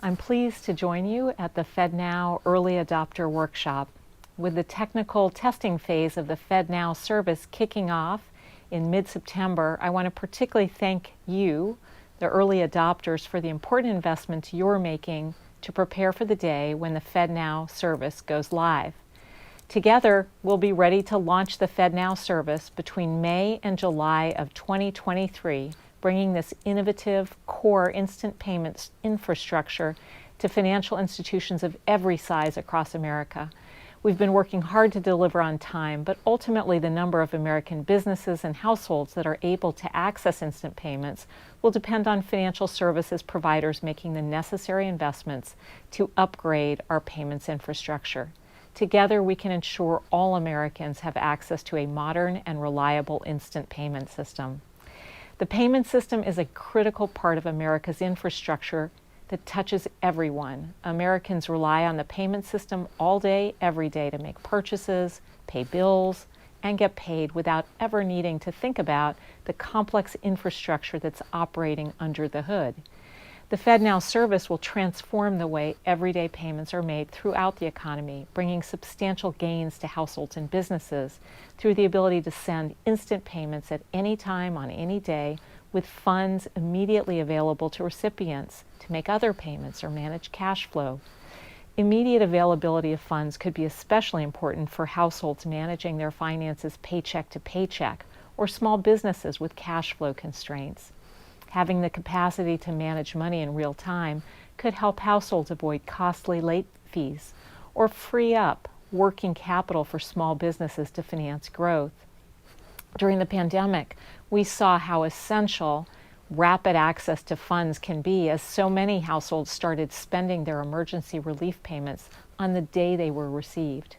I'm pleased to join you at the FedNow Early Adopter Workshop. With the technical testing phase of the FedNow service kicking off in mid-September, I want to particularly thank you, the early adopters, for the important investments you're making to prepare for the day when the FedNow service goes live. Together, we'll be ready to launch the FedNow service between May and July of 2023, bringing this innovative core instant payments infrastructure to financial institutions of every size across America. We've been working hard to deliver on time, but ultimately the number of American businesses and households that are able to access instant payments will depend on financial services providers making the necessary investments to upgrade our payments infrastructure. Together, we can ensure all Americans have access to a modern and reliable instant payment system. The payment system is a critical part of America's infrastructure that touches everyone. Americans rely on the payment system all day, every day to make purchases, pay bills, and get paid without ever needing to think about the complex infrastructure that's operating under the hood. The FedNow service will transform the way everyday payments are made throughout the economy, bringing substantial gains to households and businesses through the ability to send instant payments at any time on any day with funds immediately available to recipients to make other payments or manage cash flow. Immediate availability of funds could be especially important for households managing their finances paycheck to paycheck or small businesses with cash flow constraints. Having the capacity to manage money in real time could help households avoid costly late fees or free up working capital for small businesses to finance growth. During the pandemic, we saw how essential rapid access to funds can be as so many households started spending their emergency relief payments on the day they were received.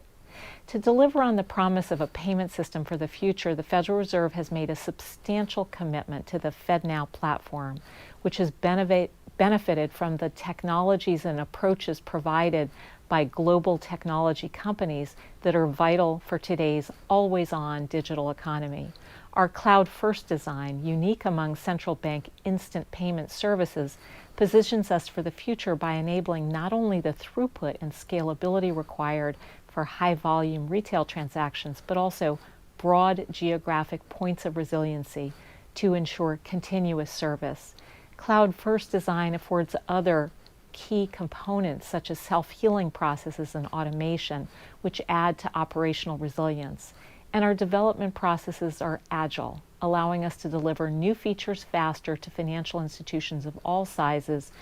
To deliver on the promise of a payment system for the future, the Federal Reserve has made a substantial commitment to the FedNow platform, which has benefited from the technologies and approaches provided by global technology companies that are vital for today's always-on digital economy. Our cloud-first design, unique among central bank instant payment services, positions us for the future by enabling not only the throughput and scalability required for high-volume retail transactions, but also broad geographic points of resiliency to ensure continuous service. Cloud-first design affords other key components such as self-healing processes and automation, which add to operational resilience. And our development processes are agile, allowing us to deliver new features faster to financial institutions of all sizes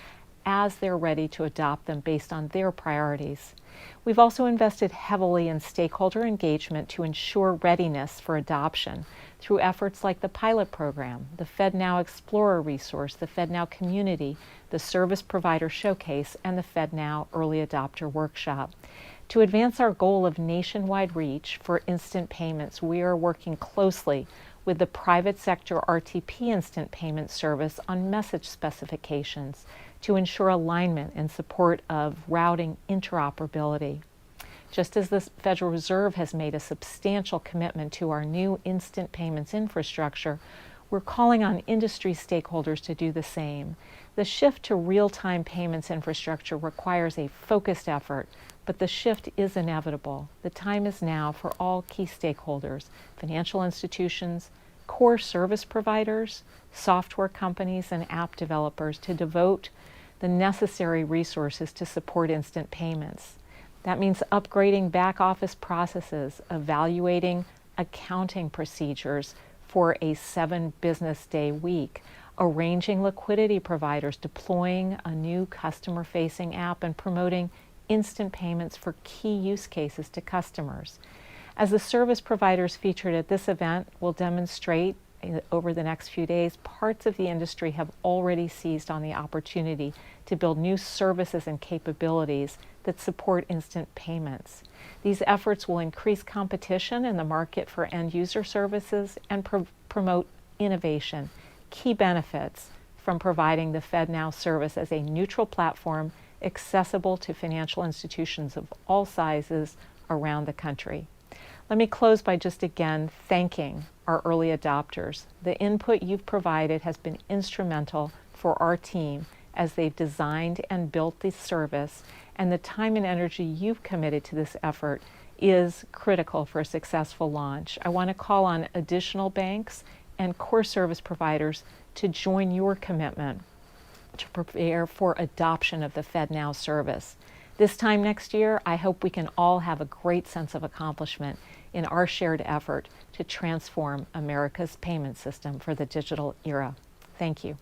as they're ready to adopt them based on their priorities. We've also invested heavily in stakeholder engagement to ensure readiness for adoption through efforts like the pilot program, the FedNow Explorer resource, the FedNow Community, the Service Provider Showcase, and the FedNow Early Adopter Workshop. To advance our goal of nationwide reach for instant payments, we are working closely with the private sector RTP instant payment service on message specifications to ensure alignment and support of routing interoperability. Just as the Federal Reserve has made a substantial commitment to our new instant payments infrastructure, we're calling on industry stakeholders to do the same. The shift to real-time payments infrastructure requires a focused effort, but the shift is inevitable. The time is now for all key stakeholders, financial institutions, core service providers, software companies, and app developers to devote the necessary resources to support instant payments. That means upgrading back office processes, evaluating accounting procedures for a 7-business-day week, arranging liquidity providers, deploying a new customer-facing app, and promoting instant payments for key use cases to customers. As the service providers featured at this event will demonstrate over the next few days, parts of the industry have already seized on the opportunity to build new services and capabilities that support instant payments. These efforts will increase competition in the market for end-user services and promote innovation, key benefits from providing the FedNow service as a neutral platform accessible to financial institutions of all sizes around the country. Let me close by just again thanking our early adopters. The input you've provided has been instrumental for our team as they've designed and built this service, and the time and energy you've committed to this effort is critical for a successful launch. I want to call on additional banks and core service providers to join your commitment to prepare for adoption of the FedNow service. This time next year, I hope we can all have a great sense of accomplishment in our shared effort to transform America's payment system for the digital era. Thank you.